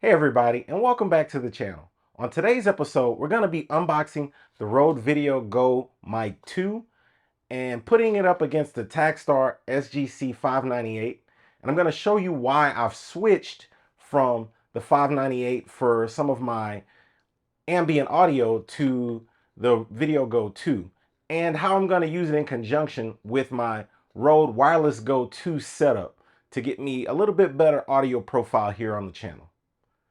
Hey everybody, and welcome back to the channel. On today's episode, we're going to be unboxing the Rode Video Go Mic 2 and putting it up against the Takstar SGC 598. And I'm going to show you why I've switched from the 598 for some of my ambient audio to the Video Go 2 and how I'm going to use it in conjunction with my Rode Wireless Go 2 setup to get me a little bit better audio profile here on the channel.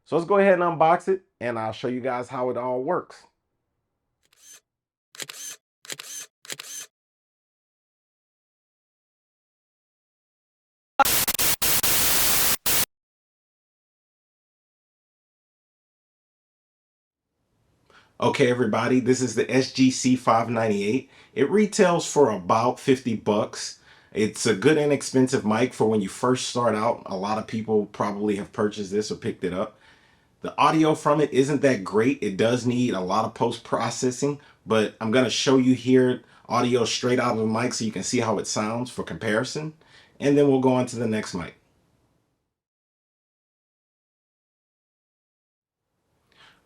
So let's go ahead and unbox it and I'll show you guys how it all works. Okay everybody, this is the SGC 598. It retails for about 50 bucks. It's a good inexpensive mic for when you first start out. A lot of people probably have purchased this or picked it up. The audio from it isn't that great. It does need a lot of post-processing, but I'm going to show you here audio straight out of the mic so you can see how it sounds for comparison. And then we'll go on to the next mic.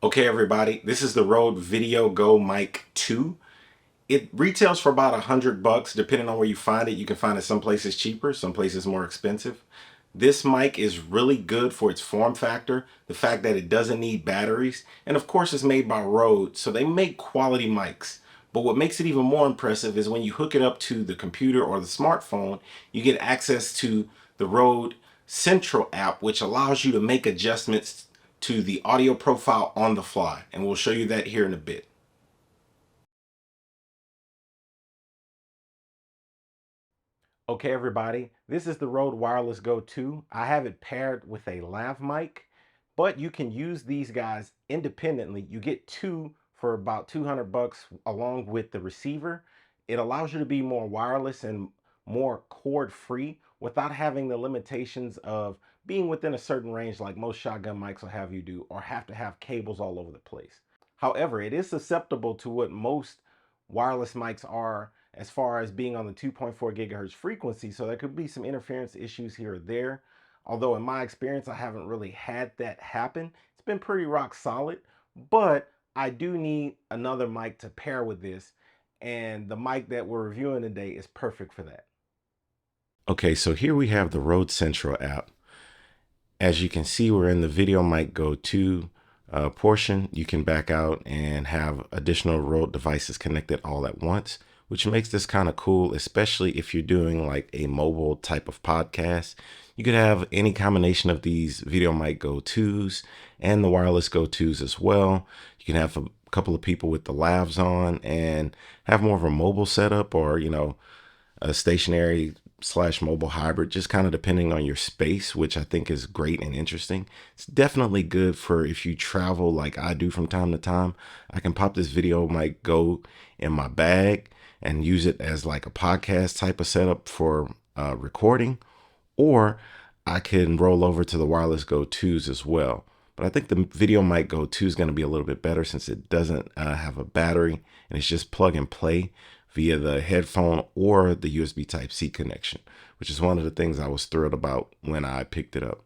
Okay, everybody, this is the Rode Video Go Mic 2. It retails for about 100 bucks, depending on where you find it. You can find it some places cheaper, some places more expensive. This mic is really good for its form factor, the fact that it doesn't need batteries, and of course it's made by Rode, so they make quality mics. But what makes it even more impressive is when you hook it up to the computer or the smartphone, you get access to the Rode Central app, which allows you to make adjustments to the audio profile on the fly. And we'll show you that here in a bit. Okay everybody, this is the Rode Wireless Go 2. I have it paired with a lav mic, but you can use these guys independently. You get two for about 200 bucks along with the receiver. It allows you to be more wireless and more cord free without having the limitations of being within a certain range like most shotgun mics will have you do, or have to have cables all over the place. However, it is susceptible to what most wireless mics are as far as being on the 2.4 gigahertz frequency, so there could be some interference issues here or there. Although in my experience, I haven't really had that happen. It's been pretty rock solid, but I do need another mic to pair with this, and the mic that we're reviewing today is perfect for that. Okay, so here we have the Rode Central app. As you can see, we're in the VideoMic GO II portion. You can back out and have additional Rode devices connected all at once, which makes this kind of cool, especially if you're doing like a mobile type of podcast. You could have any combination of these VideoMic GO IIs and the wireless GO IIs as well. You can have a couple of people with the lavs on and have more of a mobile setup, or, you know, a stationary / mobile hybrid, just kind of depending on your space, which I think is great and interesting. It's definitely good for if you travel like I do from time to time. I can pop this VideoMic GO in my bag and use it as like a podcast type of setup for recording, or I can roll over to the wireless GO IIs as well. But I think the VideoMic GO II is going to be a little bit better since it doesn't have a battery and it's just plug and play via the headphone or the USB Type-C connection, which is one of the things I was thrilled about when I picked it up.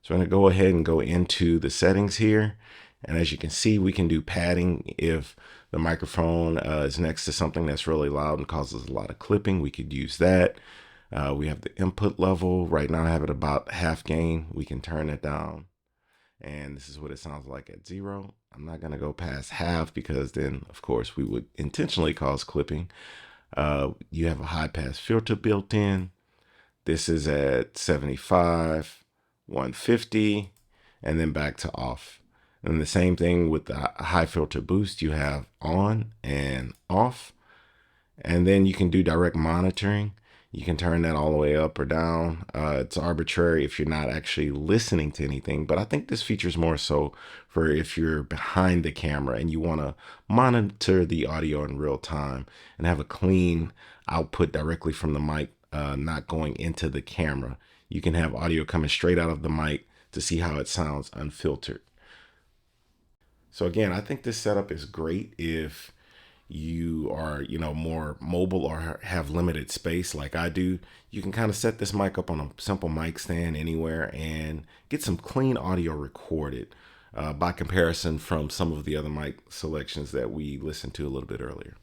So I'm going to go ahead and go into the settings here. And as you can see, we can do padding if the microphone is next to something that's really loud and causes a lot of clipping. We could use that. We have the input level. Right now I have it about half gain. We can turn it down. And this is what it sounds like at 0. I'm not going to go past half because then, of course, we would intentionally cause clipping. You have a high pass filter built in. This is at 75, 150, and then back to off. And the same thing with the high filter boost. You have on and off. And then you can do direct monitoring. You can turn that all the way up or down. It's arbitrary if you're not actually listening to anything, but I think this feature is more so for if you're behind the camera and you want to monitor the audio in real time and have a clean output directly from the mic, not going into the camera. You can have audio coming straight out of the mic to see how it sounds unfiltered. So again, I think this setup is great if you are, more mobile or have limited space like I do, you can kind of set this mic up on a simple mic stand anywhere and get some clean audio recorded by comparison from some of the other mic selections that we listened to a little bit earlier.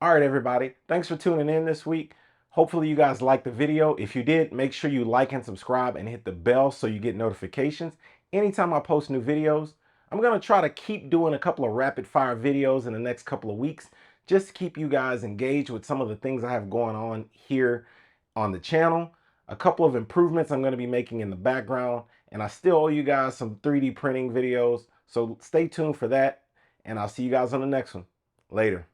All right, everybody. Thanks for tuning in this week. Hopefully you guys liked the video. If you did, make sure you like and subscribe and hit the bell so you get notifications anytime I post new videos. I'm going to try to keep doing a couple of rapid fire videos in the next couple of weeks just to keep you guys engaged with some of the things I have going on here on the channel. A couple of improvements I'm going to be making in the background, and I still owe you guys some 3D printing videos. So stay tuned for that, and I'll see you guys on the next one. Later.